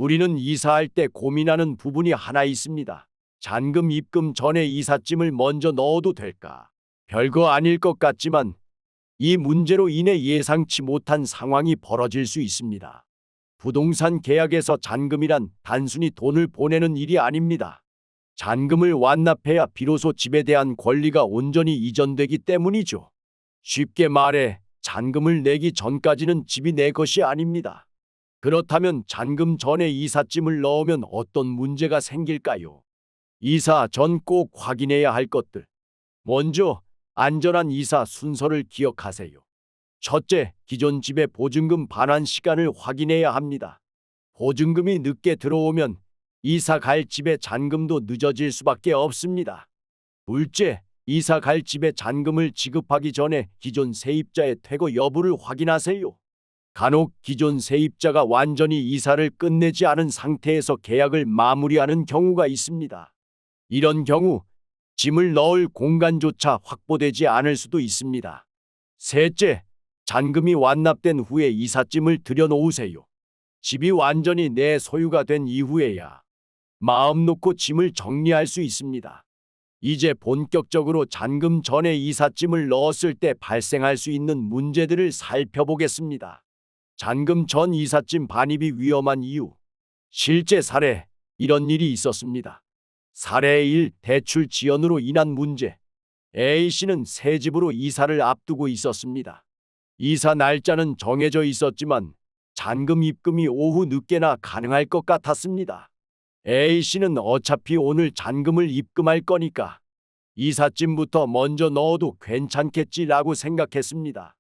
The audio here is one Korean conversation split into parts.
우리는 이사할 때 고민하는 부분이 하나 있습니다. 잔금 입금 전에 이삿짐을 먼저 넣어도 될까? 별거 아닐 것 같지만 이 문제로 인해 예상치 못한 상황이 벌어질 수 있습니다. 부동산 계약에서 잔금이란 단순히 돈을 보내는 일이 아닙니다. 잔금을 완납해야 비로소 집에 대한 권리가 온전히 이전되기 때문이죠. 쉽게 말해 잔금을 내기 전까지는 집이 내 것이 아닙니다. 그렇다면 잔금 전에 이삿짐을 넣으면 어떤 문제가 생길까요? 이사 전 꼭 확인해야 할 것들. 먼저 안전한 이사 순서를 기억하세요. 첫째, 기존 집의 보증금 반환 시간을 확인해야 합니다. 보증금이 늦게 들어오면 이사 갈 집의 잔금도 늦어질 수밖에 없습니다. 둘째, 이사 갈 집의 잔금을 지급하기 전에 기존 세입자의 퇴거 여부를 확인하세요. 간혹 기존 세입자가 완전히 이사를 끝내지 않은 상태에서 계약을 마무리하는 경우가 있습니다. 이런 경우 짐을 넣을 공간조차 확보되지 않을 수도 있습니다. 셋째, 잔금이 완납된 후에 이삿짐을 들여놓으세요. 집이 완전히 내 소유가 된 이후에야 마음 놓고 짐을 정리할 수 있습니다. 이제 본격적으로 잔금 전에 이삿짐을 넣었을 때 발생할 수 있는 문제들을 살펴보겠습니다. 잔금 전 이삿짐 반입이 위험한 이유. 실제 사례, 이런 일이 있었습니다. 사례 1, 대출 지연으로 인한 문제. A씨는 새 집으로 이사를 앞두고 있었습니다. 이사 날짜는 정해져 있었지만 잔금 입금이 오후 늦게나 가능할 것 같았습니다. A씨는 어차피 오늘 잔금을 입금할 거니까 이삿짐부터 먼저 넣어도 괜찮겠지라고 생각했습니다.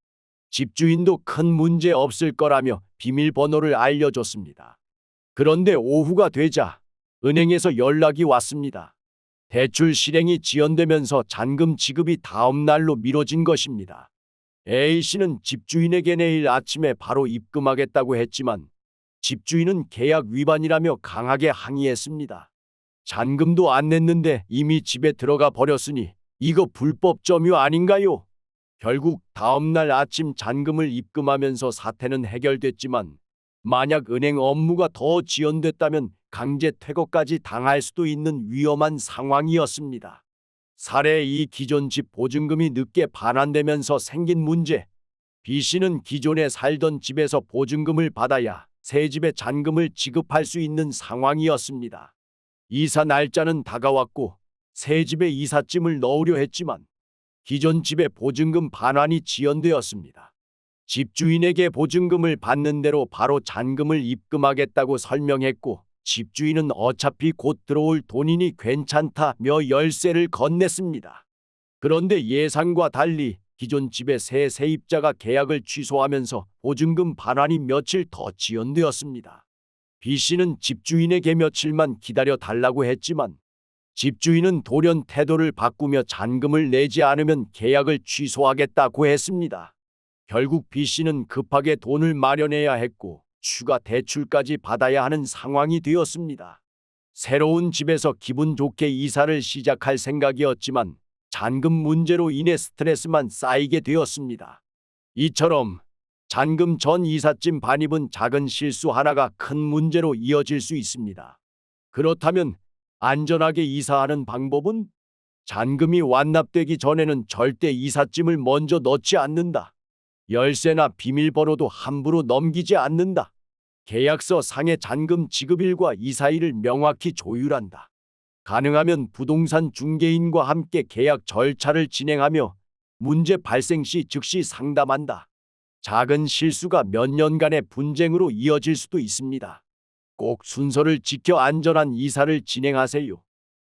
집주인도 큰 문제 없을 거라며 비밀번호를 알려줬습니다. 그런데 오후가 되자 은행에서 연락이 왔습니다. 대출 실행이 지연되면서 잔금 지급이 다음 날로 미뤄진 것입니다. A씨는 집주인에게 내일 아침에 바로 입금하겠다고 했지만 집주인은 계약 위반이라며 강하게 항의했습니다. 잔금도 안 냈는데 이미 집에 들어가 버렸으니 이거 불법 점유 아닌가요? 결국 다음 날 아침 잔금을 입금하면서 사태는 해결됐지만 만약 은행 업무가 더 지연됐다면 강제 퇴거까지 당할 수도 있는 위험한 상황이었습니다. 사례 2, 기존 집 보증금이 늦게 반환되면서 생긴 문제. B씨는 기존에 살던 집에서 보증금을 받아야 새 집의 잔금을 지급할 수 있는 상황이었습니다. 이사 날짜는 다가왔고 새 집에 이삿짐을 넣으려 했지만 기존 집의 보증금 반환이 지연되었습니다. 집주인에게 보증금을 받는 대로 바로 잔금을 입금하겠다고 설명했고 집주인은 어차피 곧 들어올 돈이니 괜찮다며 열쇠를 건넸습니다. 그런데 예상과 달리 기존 집의 새 세입자가 계약을 취소하면서 보증금 반환이 며칠 더 지연되었습니다. B씨는 집주인에게 며칠만 기다려 달라고 했지만 집주인은 돌연 태도를 바꾸며 잔금을 내지 않으면 계약을 취소하겠다고 했습니다. 결국 B씨는 급하게 돈을 마련해야 했고 추가 대출까지 받아야 하는 상황이 되었습니다. 새로운 집에서 기분 좋게 이사를 시작할 생각이었지만 잔금 문제로 인해 스트레스만 쌓이게 되었습니다. 이처럼 잔금 전 이삿짐 반입은 작은 실수 하나가 큰 문제로 이어질 수 있습니다. 그렇다면 안전하게 이사하는 방법은? 잔금이 완납되기 전에는 절대 이삿짐을 먼저 넣지 않는다. 열쇠나 비밀번호도 함부로 넘기지 않는다. 계약서 상의 잔금 지급일과 이사일을 명확히 조율한다. 가능하면 부동산 중개인과 함께 계약 절차를 진행하며 문제 발생 시 즉시 상담한다. 작은 실수가 몇 년간의 분쟁으로 이어질 수도 있습니다. 꼭 순서를 지켜 안전한 이사를 진행하세요.